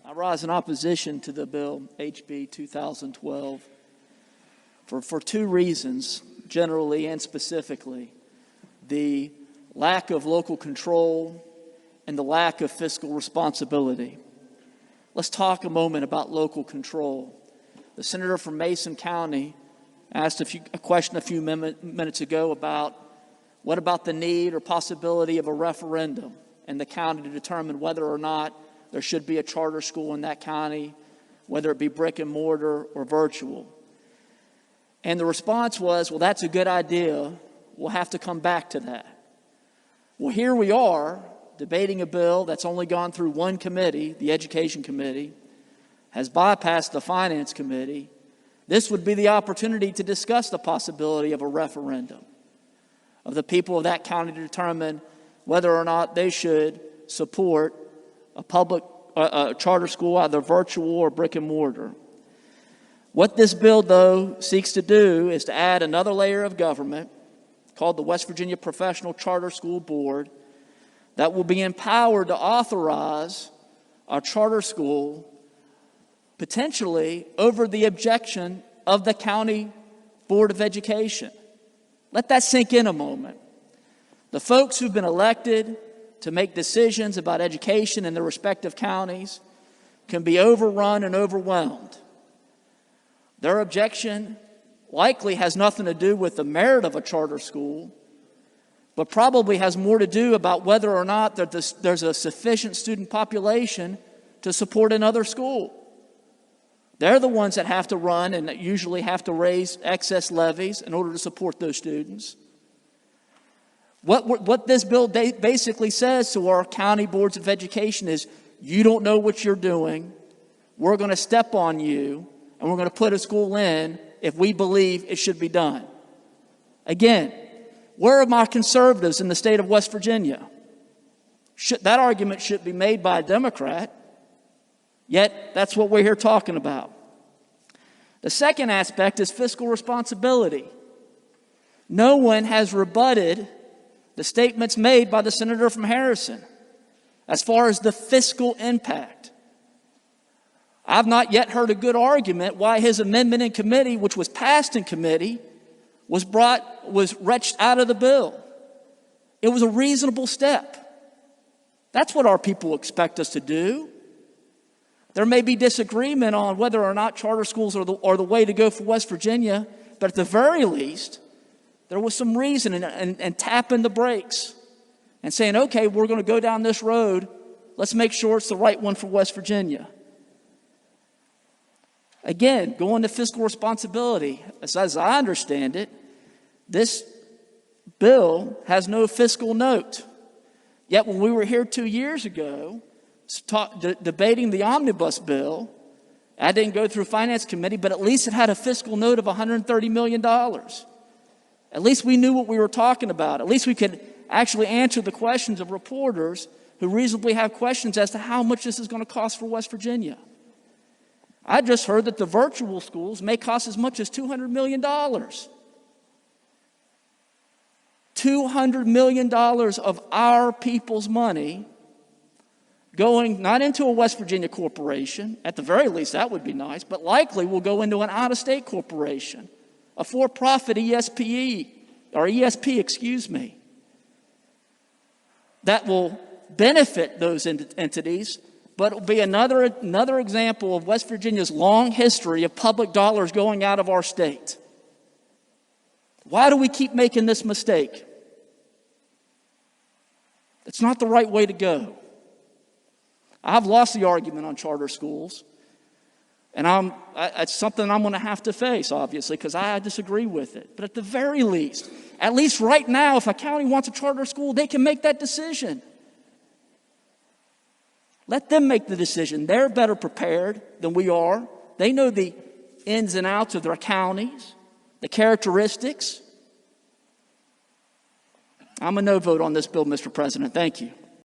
I rise in opposition to the bill HB 2012 for two reasons, generally and specifically: the lack of local control and the lack of fiscal responsibility. Let's talk a moment about local control. The senator from Mason County asked a question a few minutes ago about what about the need or possibility of a referendum in the county to determine whether or not there should be a charter school in that county, whether it be brick and mortar or virtual. And the response was, well, that's a good idea. We'll have to come back to that. Well, here we are debating a bill that's only gone through one committee, the Education Committee, has bypassed the Finance Committee. This would be the opportunity to discuss the possibility of a referendum, of the people of that county to determine whether or not they should support a public charter school, either virtual or brick and mortar. What this bill, though, seeks to do is to add another layer of government called the West Virginia Professional Charter School Board that will be empowered to authorize a charter school potentially over the objection of the County Board of Education. Let that sink in a moment. The folks who've been elected to make decisions about education in their respective counties can be overrun and overwhelmed. Their objection likely has nothing to do with the merit of a charter school, but probably has more to do about whether or not there's a sufficient student population to support another school. They're the ones that have to run and that usually have to raise excess levies in order to support those students. What this bill basically says to our county boards of education is, you don't know what you're doing. We're going to step on you, and we're going to put a school in if we believe it should be done. Again, where are my conservatives in the state of West Virginia? That argument should be made by a Democrat, yet that's what we're here talking about. The second aspect is fiscal responsibility. No one has rebutted the statements made by the senator from Harrison as far as the fiscal impact. I've not yet heard a good argument why his amendment in committee, which was passed in committee, was wrenched out of the bill. It was a reasonable step. That's what our people expect us to do. There may be disagreement on whether or not charter schools are the way to go for West Virginia, but at the very least, there was some reason in tapping the brakes and saying, okay, we're going to go down this road. Let's make sure it's the right one for West Virginia. Again, going to fiscal responsibility, as I understand it, this bill has no fiscal note. Yet when we were here 2 years ago debating the omnibus bill, I didn't go through Finance Committee, but at least it had a fiscal note of $130 million. At least we knew what we were talking about. At least we could actually answer the questions of reporters who reasonably have questions as to how much this is going to cost for West Virginia. I just heard that the virtual schools may cost as much as $200 million. $200 million of our people's money going not into a West Virginia corporation, at the very least that would be nice, but likely will go into an out-of-state corporation, a for-profit ESP, that will benefit those entities, but it will be another example of West Virginia's long history of public dollars going out of our state. Why do we keep making this mistake? It's not the right way to go. I've lost the argument on charter schools, and it's something I'm going to have to face, obviously, because I disagree with it. But at the very least, at least right now, if a county wants a charter school, they can make that decision. Let them make the decision. They're better prepared than we are. They know the ins and outs of their counties, the characteristics. I'm a no vote on this bill, Mr. President. Thank you.